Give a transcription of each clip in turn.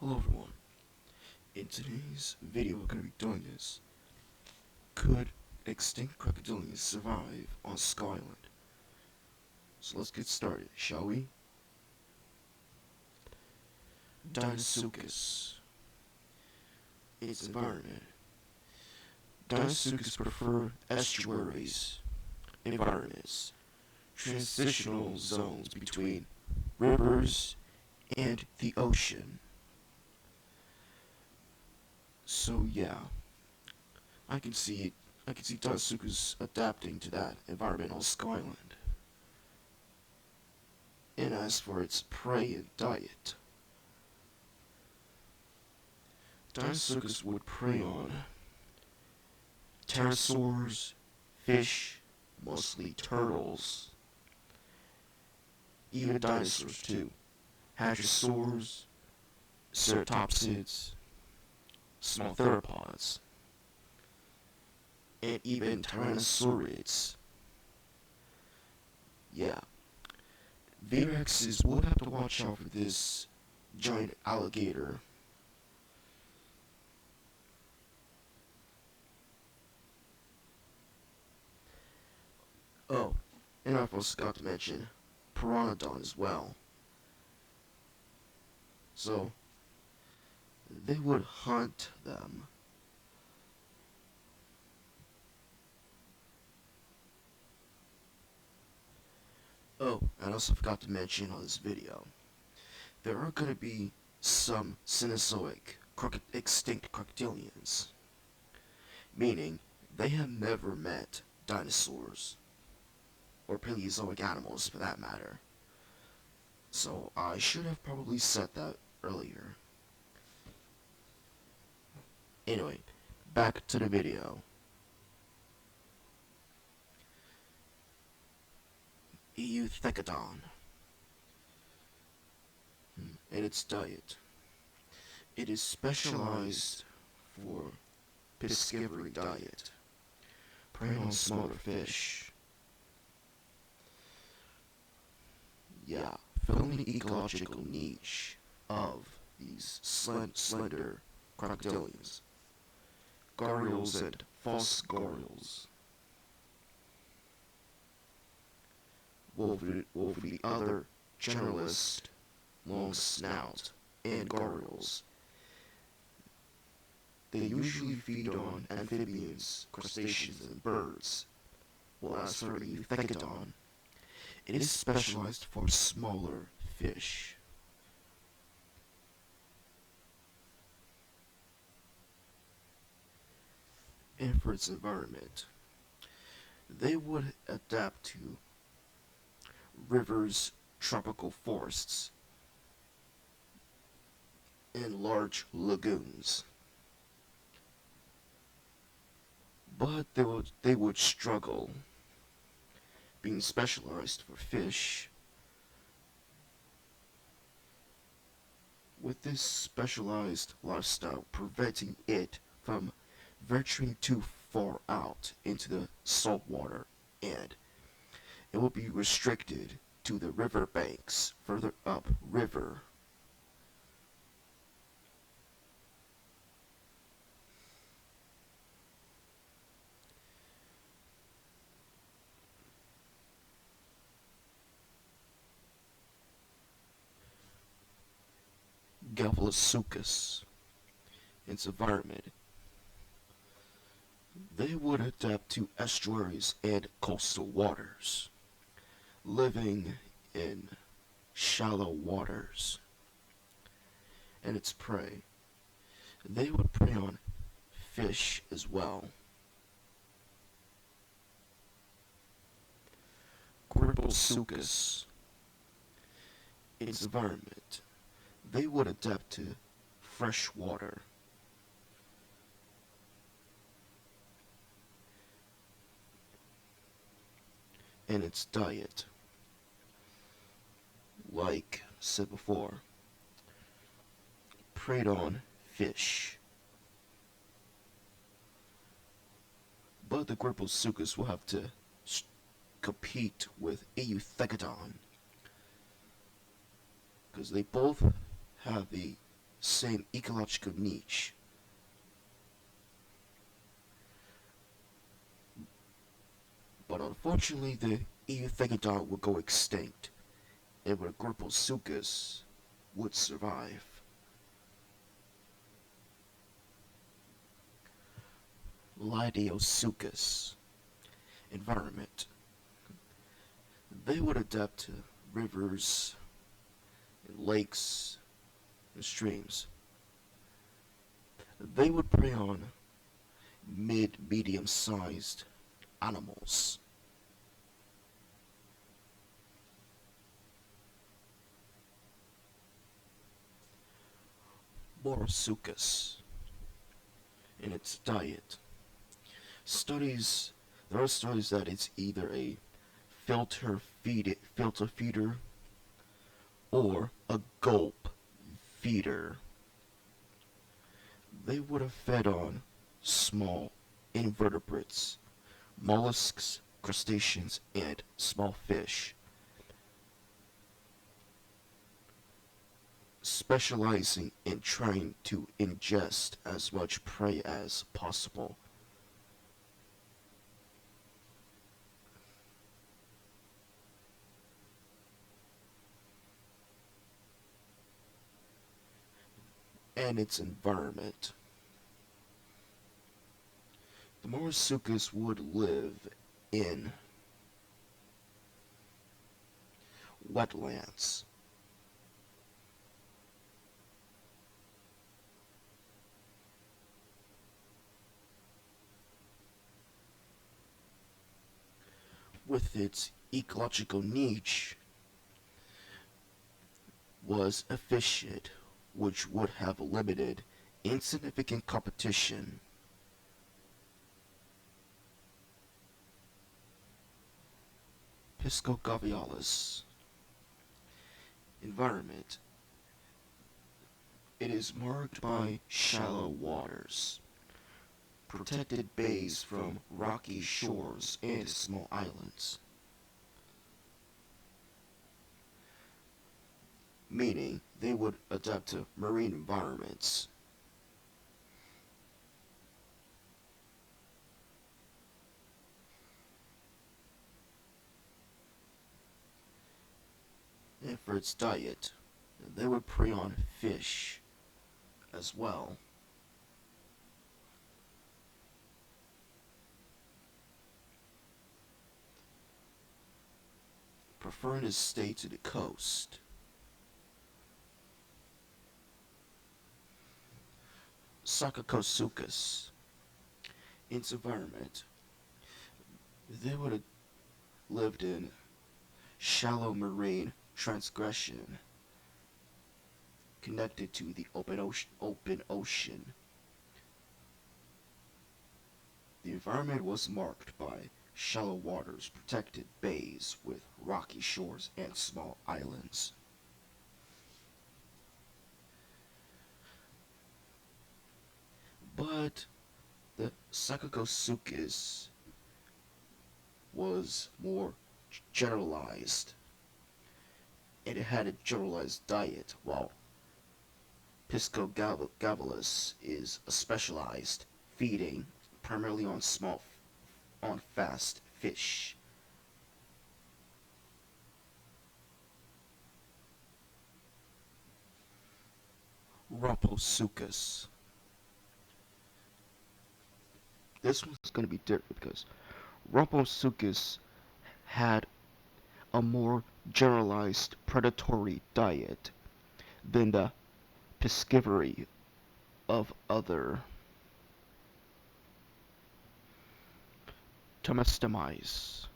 Hello everyone. In today's video we're going to be doing is, could extinct crocodilians survive on Skyland? So let's get started, shall we? Deinosuchus. Its environment. Deinosuchus prefer estuaries, environments, transitional zones between rivers and the ocean. So yeah, I can see Deinosuchus adapting to that environment on Skyland. And as for its prey and diet, Deinosuchus would prey on pterosaurs, fish, mostly turtles, even dinosaurs too, hadrosaurs, ceratopsids, small theropods, and even tyrannosaurids. Yeah, V-Rexes would have to watch out for this giant alligator. Oh, and I also forgot to mention Pteranodon as well. So, they would hunt them. Oh, and I also forgot to mention on this video, there are going to be some Cenozoic extinct crocodilians, meaning they have never met dinosaurs, or Paleozoic animals for that matter. So I should have probably said that earlier. Anyway, back to the video. Euthecodon and its diet. It is specialized for piscivorous diet, preying on smaller fish. Yeah, filling the ecological niche of these slender crocodilians, gharials and false gharials. Over the other generalist, long snout, and gharials. They usually feed on amphibians, crustaceans, and birds, while as for Euthecodon, it is specialized for smaller fish. And for its environment, they would adapt to rivers, tropical forests, and large lagoons. But they would struggle being specialized for fish. With this specialized lifestyle preventing it from venturing too far out into the salt water, and it will be restricted to the river banks further up river. Galvalosuchus, its environment. They would adapt to estuaries and coastal waters, living in shallow waters. And its prey, they would prey on fish as well. Griposuchus, its environment. They would adapt to fresh water. And its diet, like said before, preyed on fish. But the Griposuchus will have to compete with Euthecodon, because they both have the same ecological niche. But unfortunately, the Euthegodon would go extinct, and the Gryposuchus would survive. Lydiosuchus. Environment. They would adapt to rivers, and lakes, and streams. They would prey on medium sized animals. Borsuchus. In its diet. Studies There are studies that it's either a filter feeder or a gulp feeder. They would have fed on small invertebrates, mollusks, crustaceans, and small fish, specializing in trying to ingest as much prey as possible. And its environment. The Morasuchus would live in wetlands, with its ecological niche was efficient, which would have limited insignificant competition. Piscogavialis. Environment. It is marked by shallow waters, protected bays from rocky shores and small islands, meaning they would adapt to marine environments. And for its diet, they would prey on fish as well. Preferring to stay to the coast. Sarcosuchus. Its environment. They would have lived in shallow marine transgression connected to the open ocean. The environment was marked by shallow waters, protected bays with rocky shores and small islands. But the Sarcosuchus was more generalized, and it had a generalized diet, while Piscogabalus is a specialized, feeding primarily on fast fish. Rumposuchus. This one's going to be different because Rumposuchus had a more generalized predatory diet than the piscivory of other Tomestemize.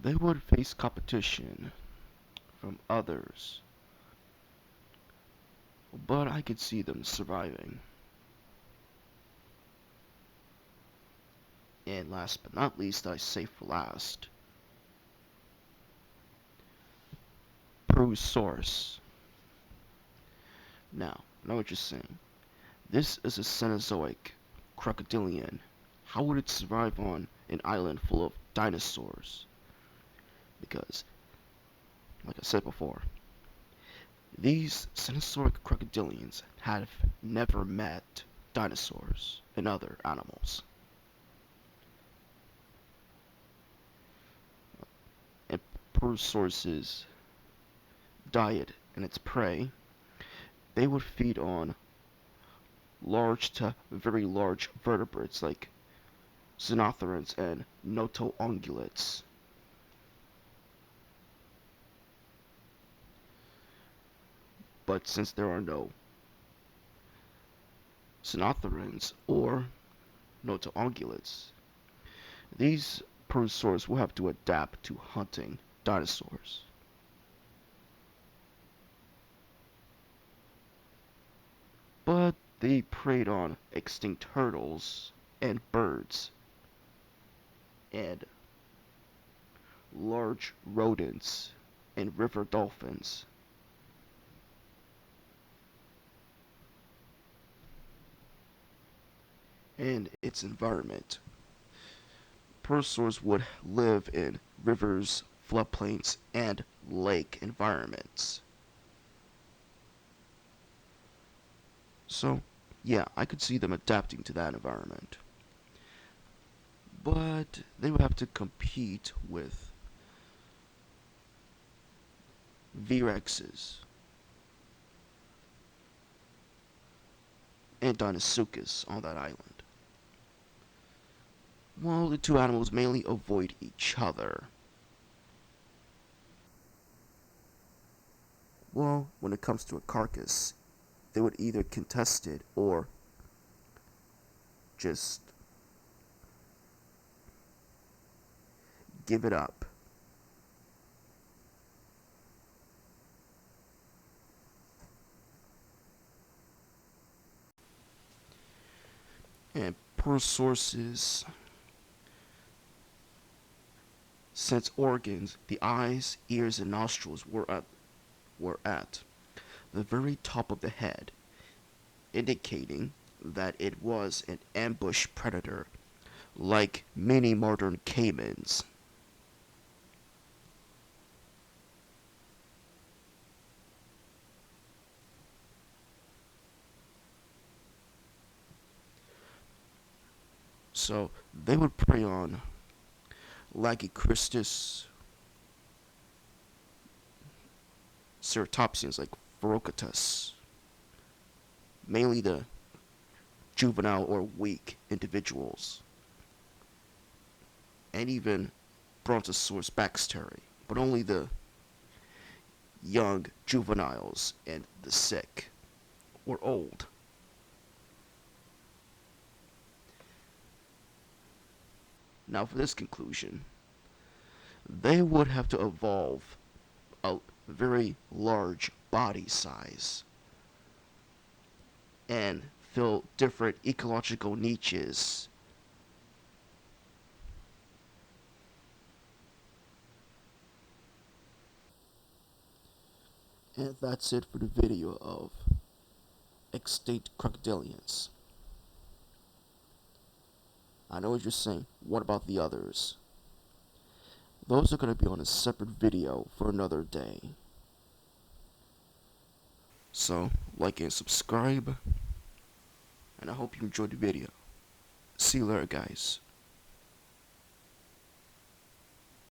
They would face competition from others, but I could see them surviving. And last but not least, I say for last, Prusaurus. Now, I know what you're saying. This is a Cenozoic crocodilian. How would it survive on an island full of dinosaurs? Because, like I said before, These Cenozoic crocodilians have never met dinosaurs and other animals. And per sources' diet and its prey, they would feed on large to very large vertebrates like xenothrans and notoungulates. But since there are no xenothrans or notoungulates, these pterosaurs will have to adapt to hunting dinosaurs. But they preyed on extinct turtles and birds and large rodents and river dolphins. And its environment. Pterosaurs would live in rivers, floodplains, and lake environments. So, yeah, I could see them adapting to that environment. But they would have to compete with V-Rexes and Deinosuchus on that island. Well, the two animals mainly avoid each other. Well, when it comes to a carcass, they would either contest it or just give it up. And per sources, sense organs, the eyes, ears, and nostrils were at the very top of the head, indicating that it was an ambush predator like many modern caimans. So they would prey on Lagycristus, ceratopsians like Ferocatus, mainly the juvenile or weak individuals, and even Brontosaurus baxteri, but only the young juveniles and the sick or old. Now, for this conclusion, they would have to evolve a very large body size and fill different ecological niches. And that's it for the video of extinct crocodilians. I know what you're saying. What about the others? Those are going to be on a separate video for another day. So, like and subscribe, and I hope you enjoyed the video. See you later, guys.